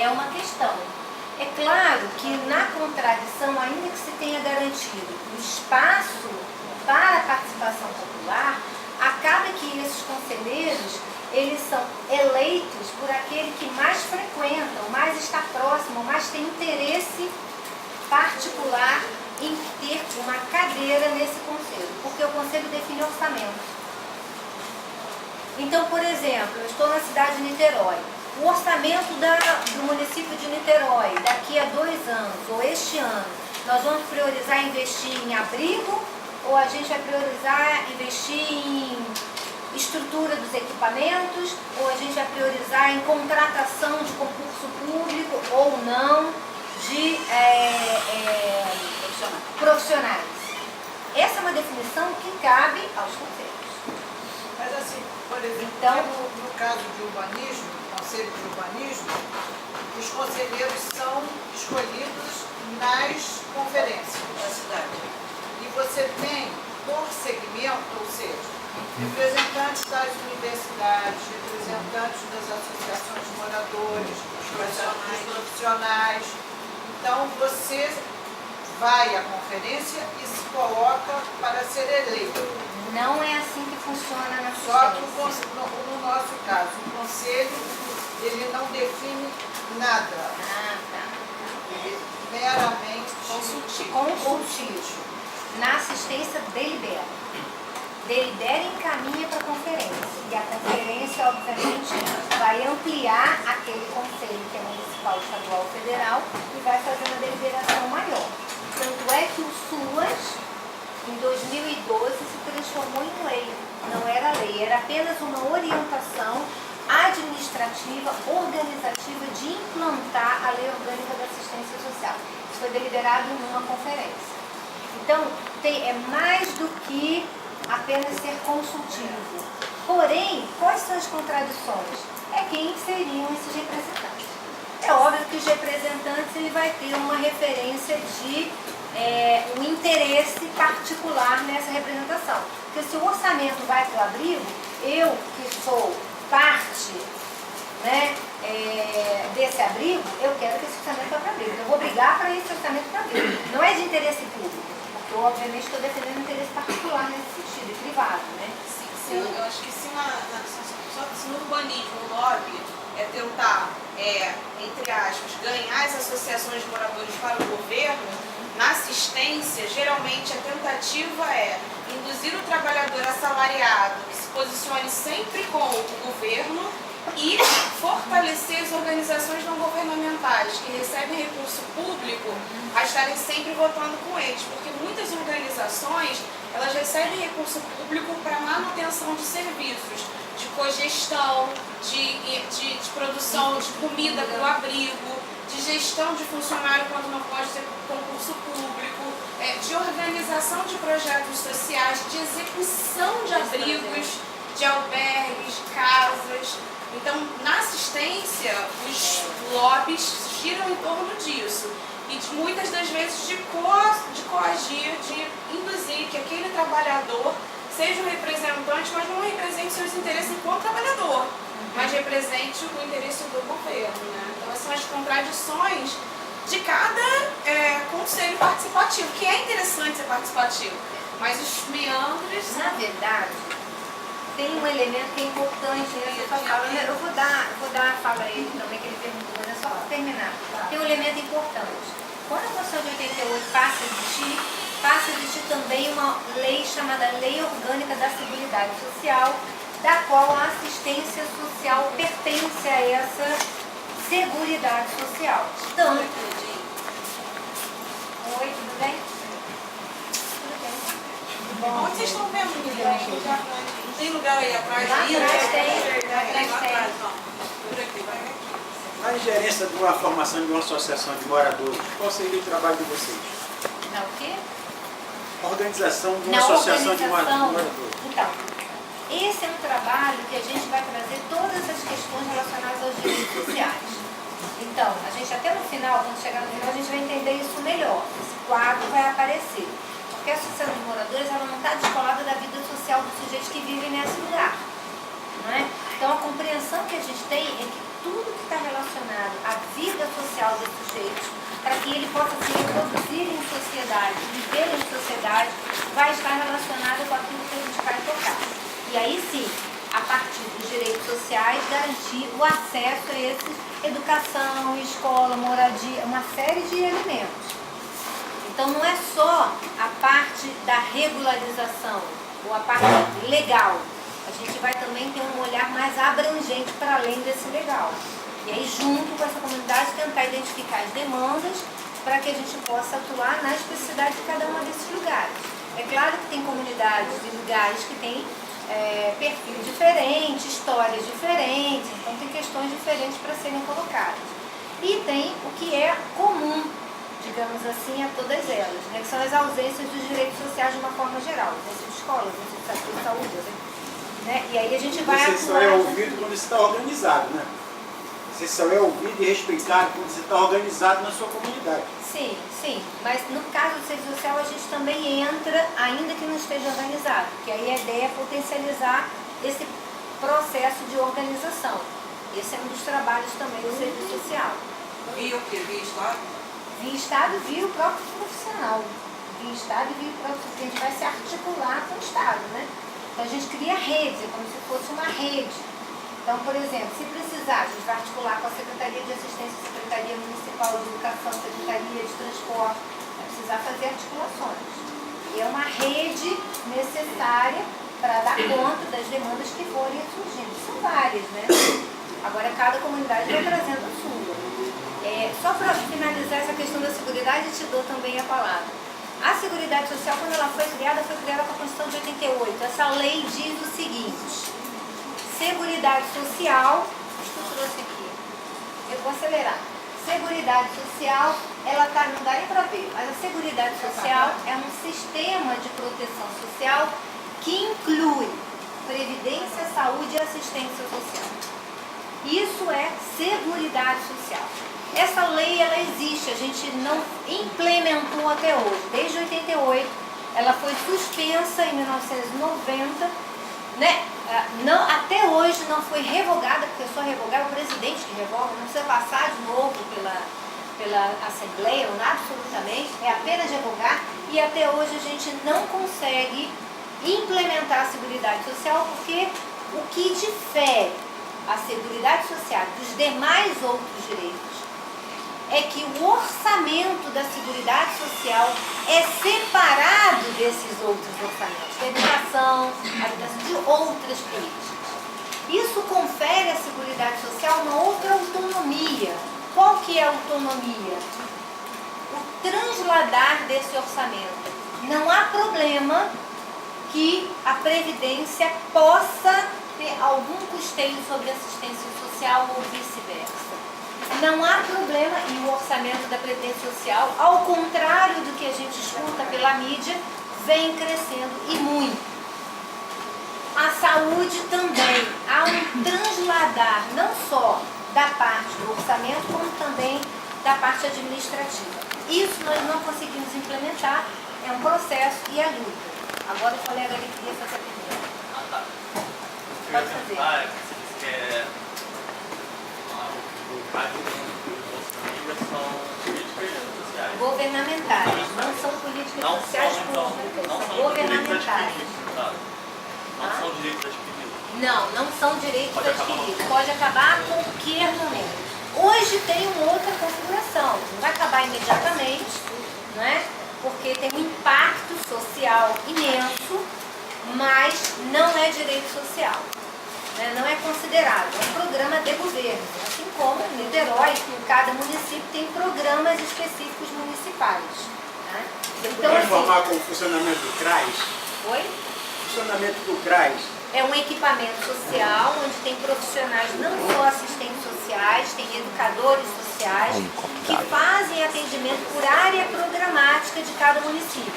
é uma questão. É claro que na contradição, ainda que se tenha garantido o espaço para a participação popular, acaba que esses conselheiros, eles são eleitos por aquele que mais frequenta, o mais está próximo, o mais tem interesse particular em ter uma cadeira nesse conselho, porque o conselho define orçamento. Então, por exemplo, eu estou na cidade de Niterói. O orçamento do município de Niterói, daqui a 2 anos, ou este ano, nós vamos priorizar investir em abrigo, ou a gente vai priorizar investir em estrutura dos equipamentos, ou a gente vai priorizar em contratação de concurso público ou não de profissionais. Essa é uma definição que cabe aos conselhos. Mas assim, por exemplo, então, no caso de urbanismo, conselho de urbanismo, os conselheiros são escolhidos nas conferências da cidade. E você tem, por segmento, ou seja, representantes das universidades, representantes das associações de moradores, dos profissionais. Então, você vai à conferência e se coloca para ser eleito. Não é assim que funciona na Só que no nosso caso, o conselho, ele não define nada. Ah, tá. Ele é meramente Consultivo. Na assistência, delibera. Delibera e encaminha para a conferência. E a conferência, obviamente, vai ampliar aquele conselho que é municipal, estadual, federal e vai fazer uma deliberação maior. Tanto é que o SUAS, em 2012, se transformou em lei. Não era lei, era apenas uma orientação administrativa, organizativa de implantar a Lei Orgânica da Assistência Social. Isso foi deliberado em uma conferência. Então, é mais do que apenas ser consultivo. Porém, quais são as contradições? É quem seriam esses representantes. É óbvio que os representantes ele vai ter uma referência de um interesse particular nessa representação. Porque se o orçamento vai para o abrigo, eu que sou parte, né, desse abrigo, eu quero que esse orçamento vá para o abrigo. Eu vou brigar para esse orçamento para o abrigo. Não é de interesse público, porque eu obviamente estou defendendo um interesse particular nesse sentido, e privado, né? Sim, eu acho que se no urbanismo o lobby é tentar, entre aspas, ganhar as associações de moradores para o governo, na assistência, geralmente a tentativa é induzir o trabalhador assalariado que se posicione sempre com o governo e fortalecer as organizações não governamentais que recebem recurso público a estarem sempre votando com eles, porque muitas organizações elas recebem recurso público para manutenção de serviços, de cogestão, de produção de comida para o abrigo, de gestão de funcionário quando não pode ter concurso público, de organização de projetos sociais, de execução de abrigos, de albergues, casas. Então, na assistência, os lobbies giram em torno disso. E muitas das vezes de coagir, de induzir que aquele trabalhador seja um representante, mas não represente seus interesses enquanto trabalhador, mas represente o interesse do governo, né? Então, essas são as contradições de cada conselho participativo, que é interessante ser participativo, mas os meandros... Na verdade, tem um elemento que é importante nessa sua fala. Eu vou dar a fala a ele também, que ele perguntou, mas é só para terminar. Tem um elemento importante. Quando a Constituição de 88 passa a existir também uma lei chamada Lei Orgânica da Seguridade Social, da qual a assistência social pertence a essa seguridade social. Tanto... Oi, tudo bem? Tudo bem. Tudo bom? Onde vocês estão vendo, menina? Não tem lugar aí atrás? Lá atrás tem. Lá atrás tem. Por aqui, vai aqui. Na ingerência de uma formação de uma associação de moradores, qual seria o trabalho de vocês? Não, o quê? A organização de uma Na associação de organização, moradores. então, esse é um trabalho que a gente vai trazer todas as questões relacionadas aos direitos sociais. Então, a gente até no final, quando chegar no final, a gente vai entender isso melhor. Esse quadro vai aparecer. Porque a associação de moradores, ela não está descolada da vida social dos sujeitos que vivem nesse lugar. Não é? Então, a compreensão que a gente tem é que tudo que está relacionado à vida social dos sujeitos, para que ele possa se reproduzir em sociedade, viver em sociedade, vai estar relacionado com aquilo que a gente vai tocar. E aí sim, a partir dos direitos sociais, garantir o acesso a esses, educação, escola, moradia, uma série de elementos. Então não é só a parte da regularização, ou a parte legal. A gente vai também ter um olhar mais abrangente para além desse legal. E aí, junto com essa comunidade, tentar identificar as demandas para que a gente possa atuar na especificidade de cada um desses lugares. É claro que tem comunidades e lugares que têm perfil diferente, histórias diferentes, então tem questões diferentes para serem colocadas. E tem o que é comum, digamos assim, a todas elas, né, que são as ausências dos direitos sociais de uma forma geral, ausência de escola, ausência de saúde, né? E aí a gente vai Você só é atuar... ouvido quando você está organizado, né? Você só é ouvido e respeitado quando você está organizado na sua comunidade. Sim, sim. Mas no caso do serviço social a gente também entra, ainda que não esteja organizado. Porque aí a ideia é potencializar esse processo de organização. Esse é um dos trabalhos também do serviço social. Via o quê? Via Estado? Via Estado, via o próprio profissional. Via Estado e via o próprio profissional. A gente vai se articular com o Estado, né? Então a gente cria redes, é como se fosse uma rede. Então, por exemplo, se precisar, a gente vai articular com a Secretaria de Assistência, Secretaria Municipal de Educação, Secretaria de Transporte, vai precisar fazer articulações. E é uma rede necessária para dar conta das demandas que forem surgindo. São várias, né? Agora, cada comunidade vai trazendo a sua. Só para finalizar essa questão da seguridade, te dou também a palavra. A Seguridade Social, quando ela foi criada com a Constituição de 88. Essa lei diz o seguinte: Seguridade Social, eu trouxe aqui, eu vou acelerar. Seguridade Social, ela tá, não dá nem para ver, mas a Seguridade Social é um sistema de proteção social que inclui previdência, saúde e assistência social. Isso é Seguridade Social. Essa lei, ela existe, a gente não implementou até hoje. Desde 88, ela foi suspensa em 1990, né? Não, até hoje não foi revogada, porque só revogar é o presidente que revoga, não precisa passar de novo pela Assembleia, ou nada, absolutamente, é apenas revogar, e até hoje a gente não consegue implementar a Seguridade Social, porque o que difere a Seguridade Social dos demais outros direitos é que o orçamento da Seguridade Social é separado desses outros orçamentos, da educação, de outras políticas. Isso confere à Seguridade Social uma outra autonomia. Qual que é a autonomia? O transladar desse orçamento. Não há problema que a Previdência possa ter algum custeio sobre assistência social ou vice-versa. Não há problema, e o orçamento da Previdência Social, ao contrário do que a gente escuta pela mídia, vem crescendo e muito. A saúde também, há um transladar não só da parte do orçamento, como também da parte administrativa. Isso nós não conseguimos implementar, é um processo e é luta. Agora o colega ali queria fazer a primeira. Pode fazer. Você disse que o Pacto são políticas sociais. Governamentais, não são políticas sociais públicas, são governamentais. Não são direitos adquiridos. Não são direitos adquiridos. Pode acabar a qualquer momento. Hoje tem uma outra configuração, não vai acabar imediatamente, não é? Porque tem um impacto social imenso, mas não é direito social. Não é considerado, é um programa de governo, assim como em Niterói, cada município tem programas específicos municipais. Né? Então, Pode informar com o funcionamento do CRAS? Oi? O funcionamento do CRAS É um equipamento social onde tem profissionais não só assistentes sociais, tem educadores sociais que fazem atendimento por área programática de cada município.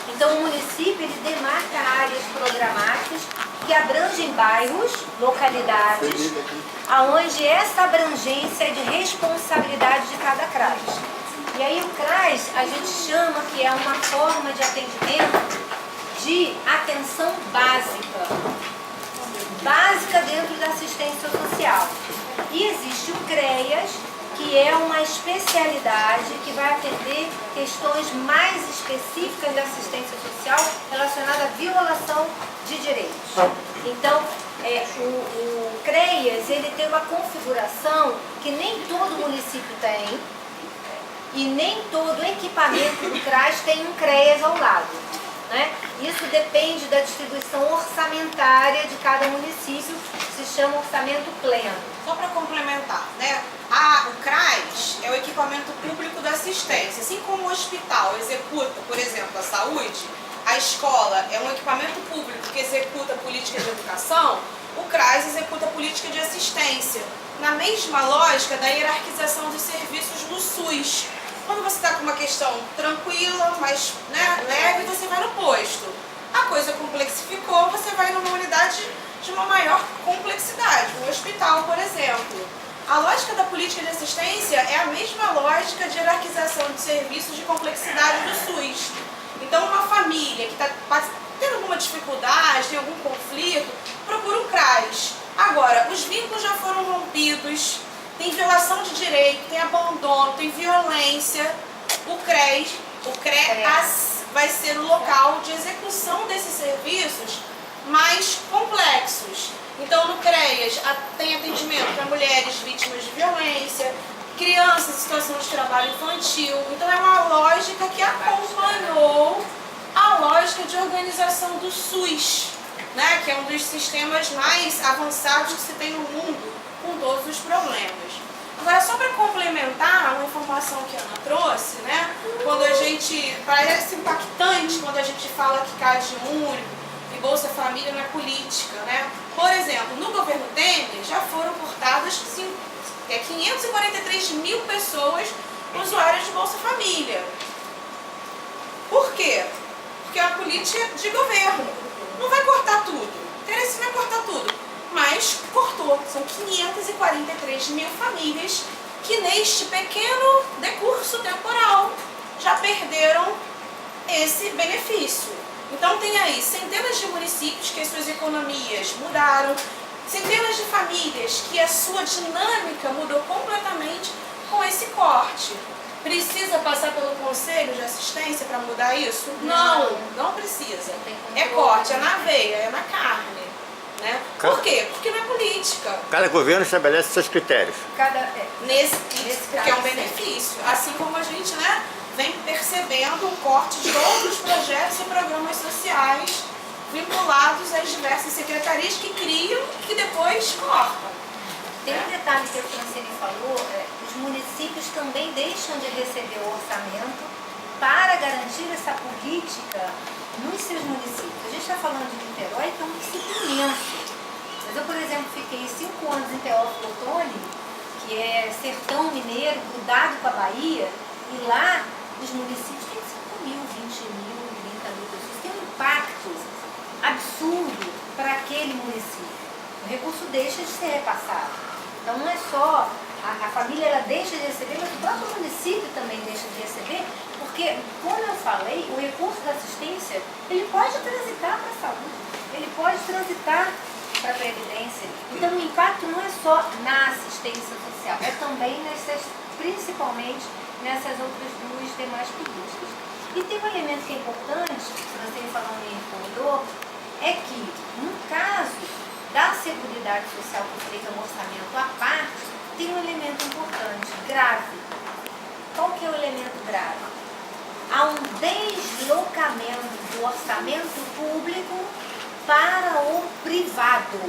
Então o município ele demarca áreas programáticas que abrangem bairros, localidades, aonde essa abrangência é de responsabilidade de cada CRAS. E aí o CRAS a gente chama que é uma forma de atendimento de atenção básica dentro da assistência social. E existe o CREAS, que é uma especialidade que vai atender questões mais específicas de assistência social relacionada à violação de direitos. Então, o CREAS, ele tem uma configuração que nem todo município tem e nem todo equipamento do CRAS tem um CREAS ao lado, né? Isso depende da distribuição orçamentária de cada município, que se chama orçamento pleno. Só para complementar, né? O CRAS é o equipamento público da assistência. Assim como o hospital executa, por exemplo, a saúde, a escola é um equipamento público que executa política de educação, o CRAS executa política de assistência. Na mesma lógica da hierarquização dos serviços do SUS. Quando você está com uma questão tranquila, mais leve, você vai no posto. A coisa complexificou, você vai numa unidade de uma maior complexidade, um hospital, por exemplo. A lógica da política de assistência é a mesma lógica de hierarquização de serviços de complexidade do SUS. Então, uma família que está tendo alguma dificuldade, tem algum conflito, procura um CRAS. Agora, os vínculos já foram rompidos, tem violação de direito, tem abandono, tem violência. O CREAS vai ser o local de execução desses serviços mais complexos. Então, no CREAS tem atendimento para mulheres vítimas de violência, crianças em situação de trabalho infantil. Então, é uma lógica que acompanhou a lógica de organização do SUS, né, que é um dos sistemas mais avançados que se tem no mundo, com todos os problemas. Agora, só para complementar uma informação que a Ana trouxe, né, quando a gente, parece impactante quando a gente fala que CAD único e Bolsa Família na política, né? Por exemplo, no governo Temer já foram cortadas 543 mil pessoas usuárias de Bolsa Família. Por quê? Porque é uma política de governo. Não vai cortar tudo. Interesse não é cortar tudo. Mas cortou. São 543 mil famílias que neste pequeno decurso temporal já perderam esse benefício. Então tem aí centenas de municípios que as suas economias mudaram, centenas de famílias que a sua dinâmica mudou completamente com esse corte. Precisa passar pelo Conselho de Assistência para mudar isso? Não precisa. É corte, é na veia, é na carne. Né? Por quê? Porque não é política. Cada governo estabelece seus critérios. Porque é um benefício. Assim como a gente, né, vem percebendo o corte de outros projetos e programas sociais vinculados às diversas secretarias que criam e que depois cortam. Tem um detalhe que a Francine falou, os municípios também deixam de receber o orçamento para garantir essa política nos seus municípios. A gente está falando de Niterói, que é um município imenso. Mas eu, por exemplo, fiquei 5 anos em Teófilo Otoni, que é sertão mineiro, grudado com a Bahia, e lá os municípios têm 5 mil, 20 mil, 30 mil pessoas. Tem um impacto absurdo para aquele município. O recurso deixa de ser repassado. Então não é só a família, ela deixa de receber, mas o próprio município também deixa de receber, porque, como eu falei, o recurso da assistência, ele pode transitar para a saúde, ele pode transitar para a previdência. Então o impacto não é só na assistência social, é também principalmente nessas outras duas demais políticas. E tem um elemento que é importante, que você falou em corredor, é que, no caso da Seguridade Social que feita no orçamento à parte, tem um elemento importante, grave. Qual que é o elemento grave? Há um deslocamento do orçamento público para o privado.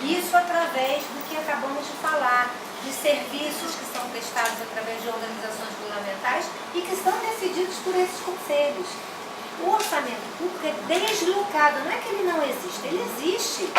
Isso através do que acabamos de falar, de serviços que são prestados através de organizações governamentais e que são decididos por esses conselhos. O orçamento público é deslocado, não é que ele não existe, ele existe,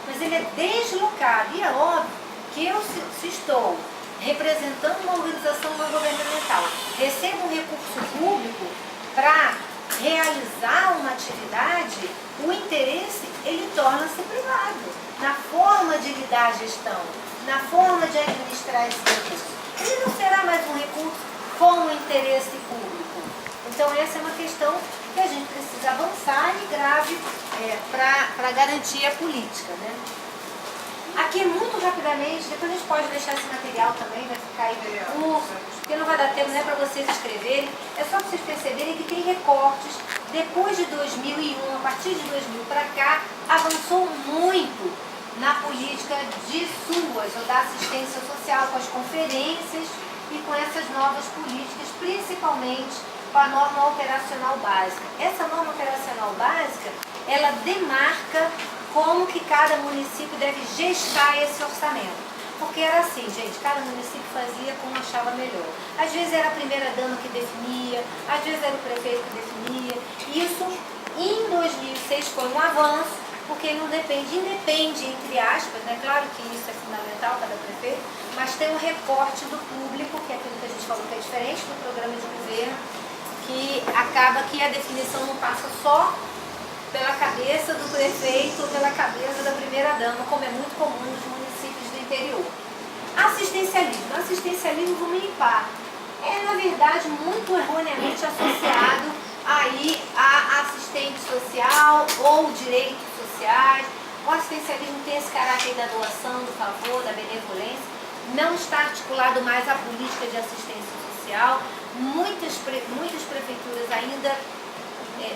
mas ele é deslocado. E é óbvio que eu, se estou representando uma organização não governamental, recebo um recurso público para realizar uma atividade, o interesse, ele torna-se privado, na forma de lidar a gestão, na forma de administrar esse recurso. Ele não será mais um recurso com o interesse público. Então essa é uma questão que a gente precisa avançar e grave para garantir a política, né? Aqui muito rapidamente, depois a gente pode deixar esse material também, vai ficar aí no curso, porque não vai dar tempo, né, para vocês escreverem. É só para vocês perceberem que tem recortes. Depois de 2001, a partir de 2000 para cá, avançou muito na política de SUAS, ou da assistência social, com as conferências e com essas novas políticas, principalmente com a norma operacional básica. Essa norma operacional básica, ela demarca como que cada município deve gestar esse orçamento. Porque era assim, gente, cada município fazia como achava melhor. Às vezes era a primeira-dama que definia, às vezes era o prefeito que definia. Isso, em 2006, foi um avanço, porque não depende, independe, entre aspas, né? Claro que isso é fundamental, cada prefeito, mas tem um recorte do público, que é aquilo que a gente falou que é diferente do programa de governo, que acaba que a definição não passa só pela cabeça do prefeito ou pela cabeça da primeira-dama, como é muito comum nos municípios do interior. Assistencialismo. Assistencialismo, vamos limpar. É, na verdade, muito erroneamente associado aí a assistente social ou direitos sociais. O assistencialismo tem esse caráter da doação, do favor, da benevolência. Não está articulado mais à política de assistência social. Muitas prefeituras ainda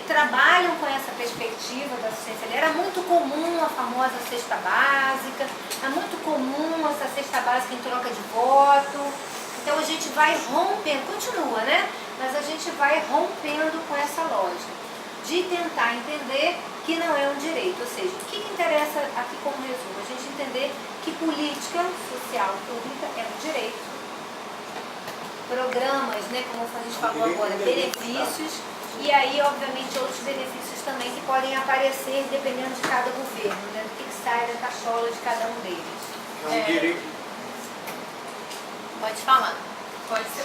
trabalham com essa perspectiva da assistência. Era muito comum a famosa cesta básica, é muito comum essa cesta básica em troca de voto. Então a gente vai rompendo, continua, né? Mas a gente vai rompendo com essa lógica de tentar entender que não é um direito. Ou seja, o que interessa aqui como resumo? A gente entender que política social pública é um direito. Programas, né, como a gente falou agora, benefícios. E aí, obviamente, outros benefícios também que podem aparecer dependendo de cada governo, né? Do que sai da cachola de cada um deles. É um direito. Pode falar. Pode ser